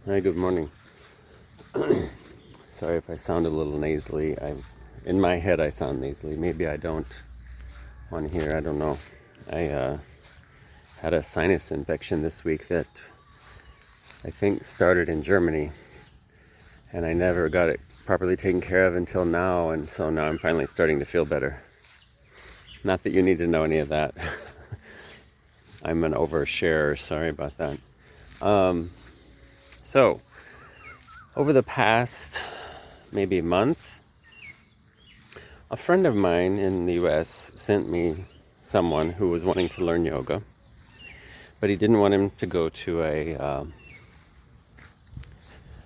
Hi, good morning. Sorry if I sound a little nasally. In my head, I sound nasally. Maybe I don't on here. I don't know. I had a sinus infection this week that I think started in Germany, and I never got it properly taken care of until now, and so now I'm finally starting to feel better. Not that you need to know any of that. I'm an oversharer. Sorry about that. So, over the past maybe month, a friend of mine in the US sent me someone who was wanting to learn yoga, but he didn't want him to go to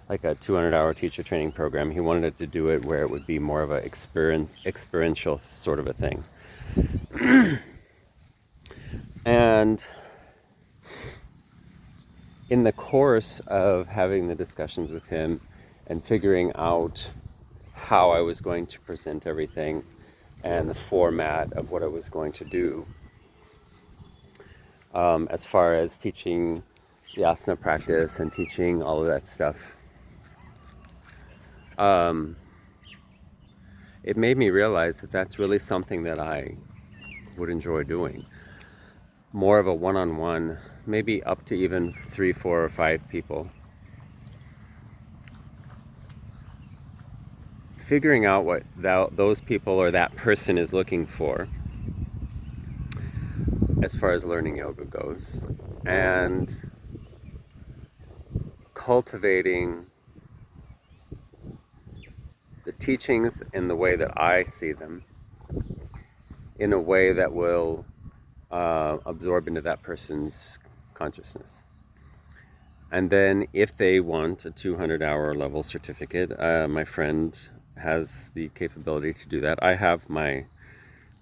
like a 200-hour teacher training program. He wanted to do it where it would be more of a experiential sort of a thing. And in the course of having the discussions with him and figuring out how I was going to present everything and the format of what I was going to do, as far as teaching the asana practice and teaching all of that stuff, it made me realize that that's really something that I would enjoy doing. More of a one-on-one, maybe up to even 3, 4, or 5 people. Figuring out what those people or that person is looking for as far as learning yoga goes, and cultivating the teachings in the way that I see them, in a way that will absorb into that person's consciousness. And then if they want a 200-hour level certificate, my friend has the capability to do that. I have my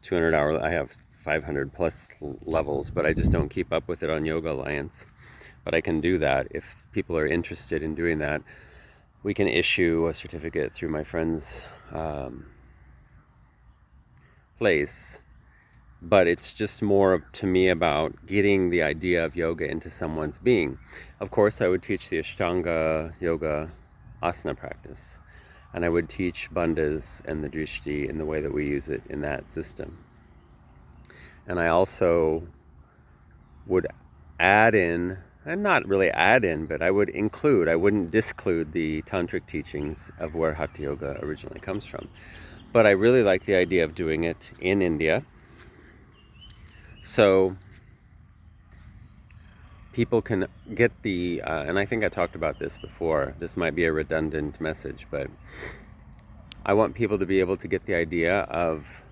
200-hour, I have 500 plus levels, but I just don't keep up with it on Yoga Alliance. But I can do that. If people are interested in doing that, we can issue a certificate through my friend's place. But it's just more to me about getting the idea of yoga into someone's being. Of course, I would teach the Ashtanga yoga asana practice, and I would teach bandhas and the drishti in the way that we use it in that system. And I also would add in, and not really add in, but I would include, I wouldn't disclude the tantric teachings of where Hatha Yoga originally comes from. But I really like the idea of doing it in India. So people can get the, and I think I talked about this before, this might be a redundant message, but I want people to be able to get the idea of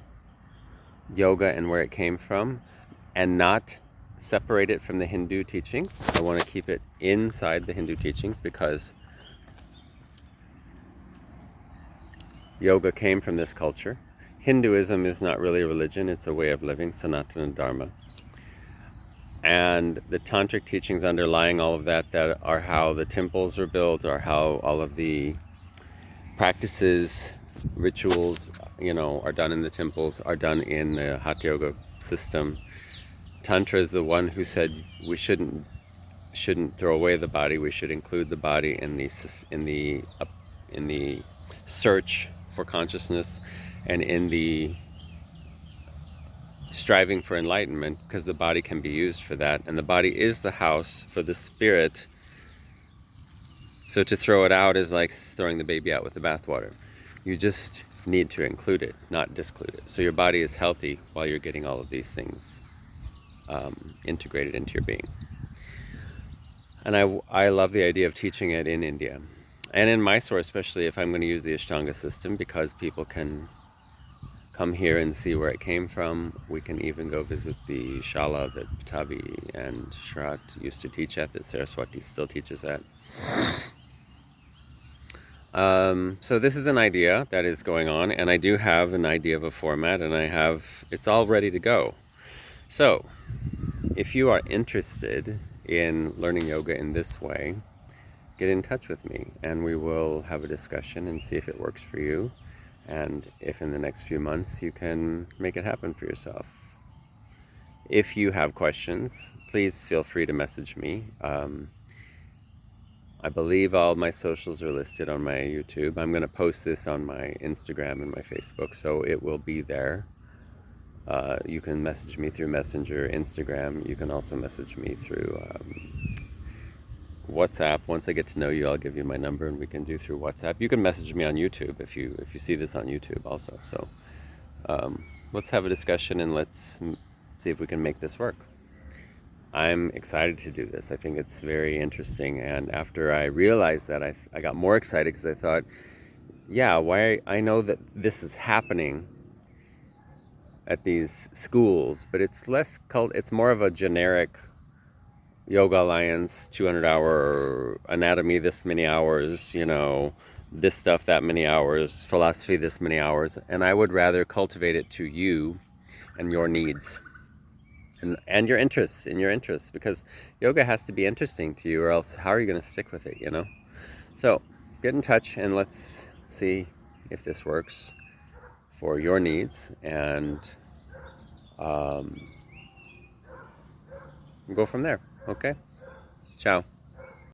yoga and where it came from, and not separate it from the Hindu teachings. I want to keep it inside the Hindu teachings because yoga came from this culture. Hinduism is not really a religion, it's a way of living, Sanatana Dharma. And the tantric teachings underlying all of that are how the temples are built, or how all of the practices, rituals, are done in the temples, are done in the Hatha Yoga system. Tantra is the one who said we shouldn't throw away the body. We should include the body in the search for consciousness, and in the striving for enlightenment, because the body can be used for that, and the body is the house for the spirit. So to throw it out is like throwing the baby out with the bathwater. You just need to include it, not disclude it. So your body is healthy while you're getting all of these things integrated into your being. And I love the idea of teaching it in India. And in Mysore, especially if I'm going to use the Ashtanga system, because people can come here and see where it came from. We can even go visit the Shala that Patabi and Shrat used to teach at, that Saraswati still teaches at. So this is an idea that is going on, and I do have an idea of a format, and it's all ready to go. So if you are interested in learning yoga in this way, get in touch with me and we will have a discussion and see if it works for you, and if in the next few months you can make it happen for yourself. If you have questions, please feel free to message me I believe all my socials are listed on my YouTube. I'm going to post this on my Instagram and my Facebook, so it will be there. You can message me through Messenger, Instagram. You can also message me through WhatsApp. Once I get to know you, I'll give you my number and we can do through WhatsApp. You can message me on YouTube if you see this on YouTube also. So let's have a discussion and let's see if we can make this work. I'm excited to do this. I think it's very interesting. And after I realized that, I got more excited because I thought, yeah, why I know that this is happening at these schools, but it's less it's more of a generic Yoga Alliance 200-hour anatomy this many hours, this stuff that many hours, philosophy this many hours, and I would rather cultivate it to you and your needs and your interests, because yoga has to be interesting to you, or else how are you going to stick with it, So get in touch and let's see if this works for your needs, and go from there. Okay? Ciao.